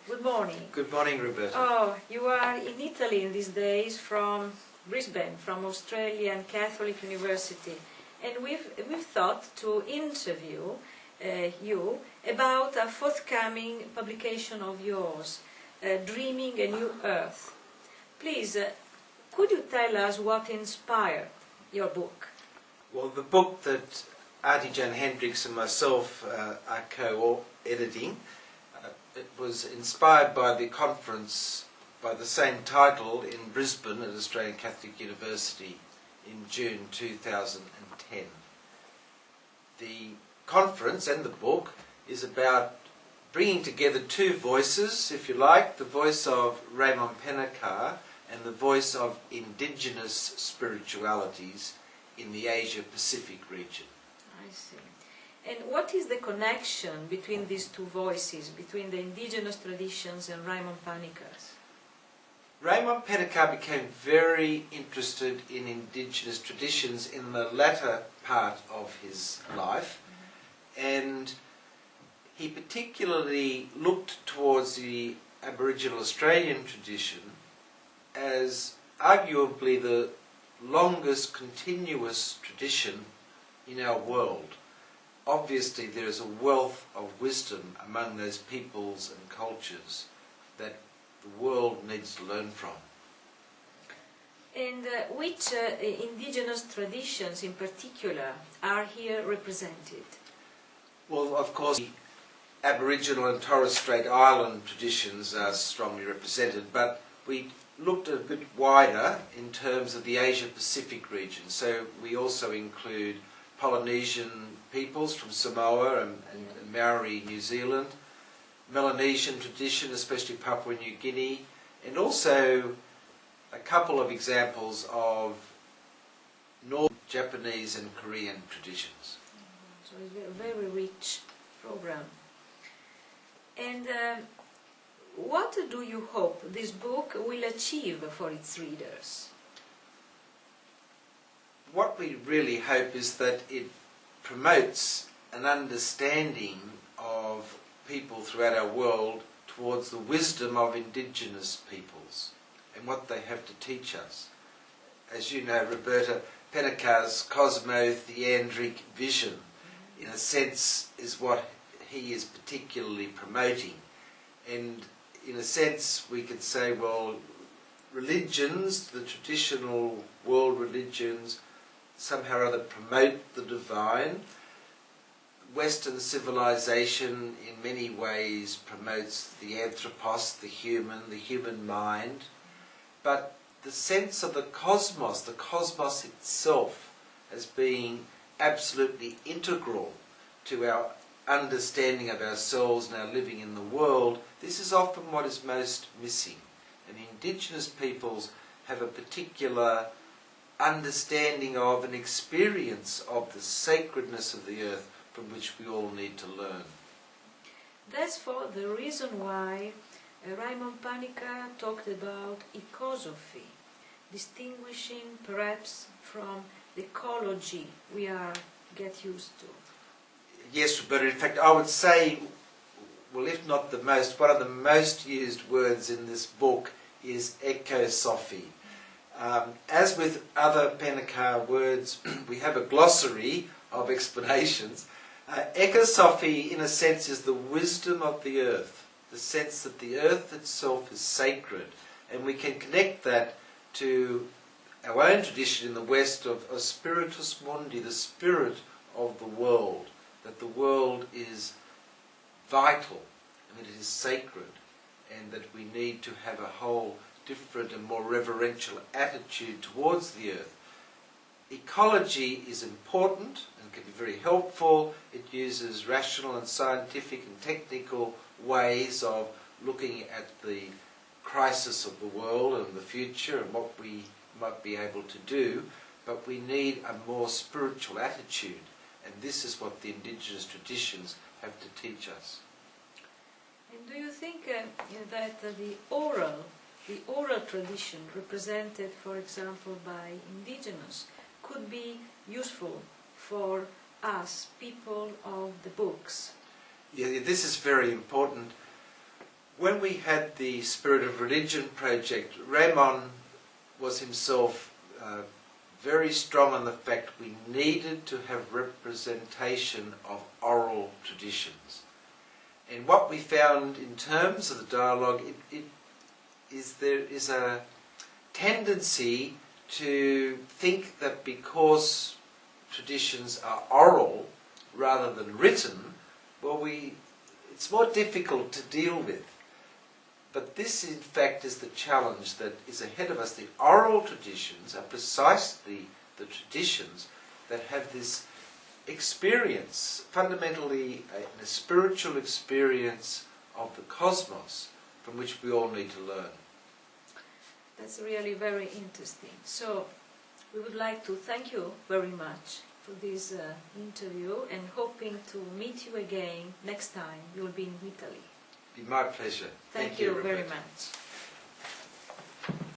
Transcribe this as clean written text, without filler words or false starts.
Good morning. Good morning, Roberta. Oh, you are in Italy in these days from Brisbane, from Australian Catholic University, and we've thought to interview you about a forthcoming publication of yours, Dreaming a New Earth. Please, could you tell us what inspired your book? Well, the book that Auntie Jan Hendricks and myself are co-editing, it was inspired by the conference by the same title in Brisbane at Australian Catholic University in June 2010. The conference and the book is about bringing together two voices, if you like, the voice of Raymond Pennecar and the voice of indigenous spiritualities in the Asia-Pacific region. I see. And what is the connection between these two voices, between the indigenous traditions and Raymond Pennecar's? Raymond Pennecar became very interested in indigenous traditions in the latter part of his life, and he particularly looked towards the Aboriginal Australian tradition as arguably the longest continuous tradition in our world. Obviously, there is a wealth of wisdom among those peoples and cultures that the world needs to learn from. And which indigenous traditions in particular are here represented? Well, of course, the Aboriginal and Torres Strait Island traditions are strongly represented, but we looked a bit wider in terms of the Asia-Pacific region. So we also include Polynesian peoples from Samoa and Maori, New Zealand, Melanesian tradition, especially Papua New Guinea, and also a couple of examples of North Japanese and Korean traditions. So it's a very rich program. And what do you hope this book will achieve for its readers? What we really hope is that it promotes an understanding of people throughout our world towards the wisdom of indigenous peoples and what they have to teach us. As you know, Roberta, Pennecar's cosmo-theandric vision, in a sense, is what he is particularly promoting. And in a sense, we could say, well, religions, the traditional world religions, somehow or other promote the divine. Western civilization in many ways promotes the anthropos, the human mind. But the sense of the cosmos itself as being absolutely integral to our understanding of ourselves and our living in the world, this is often what is most missing. And indigenous peoples have a particular understanding of and experience of the sacredness of the earth from which we all need to learn. That's for the reason why Raymond Pennecar talked about ecosophy, distinguishing perhaps from the ecology we get used to. Yes, but in fact I would say, well, if not the most, one of the most used words in this book is ecosophy. As with other Pennecar words, we have a glossary of explanations. Ecosophy, in a sense, is the wisdom of the earth, the sense that the earth itself is sacred, and we can connect that to our own tradition in the West of spiritus mundi, the spirit of the world, that the world is vital, and it is sacred, and that we need to have a whole different and more reverential attitude towards the earth. Ecology is important and can be very helpful. It uses rational and scientific and technical ways of looking at the crisis of the world and the future and what we might be able to do, but we need a more spiritual attitude, and this is what the indigenous traditions have to teach us. And do you think that the oral tradition represented, for example, by indigenous, could be useful for us, people of the books? Yeah, this is very important. When we had the Spirit of Religion project, Ramon was himself very strong on the fact we needed to have representation of oral traditions. And what we found in terms of the dialogue, there is a tendency to think that because traditions are oral rather than written, well, it's more difficult to deal with. But this, in fact, is the challenge that is ahead of us. The oral traditions are precisely the traditions that have this experience, fundamentally a spiritual experience of the cosmos, from which we all need to learn. That's really very interesting. So, we would like to thank you very much for this interview, and hoping to meet you again next time you'll be in Italy. Be my pleasure. Thank you very much.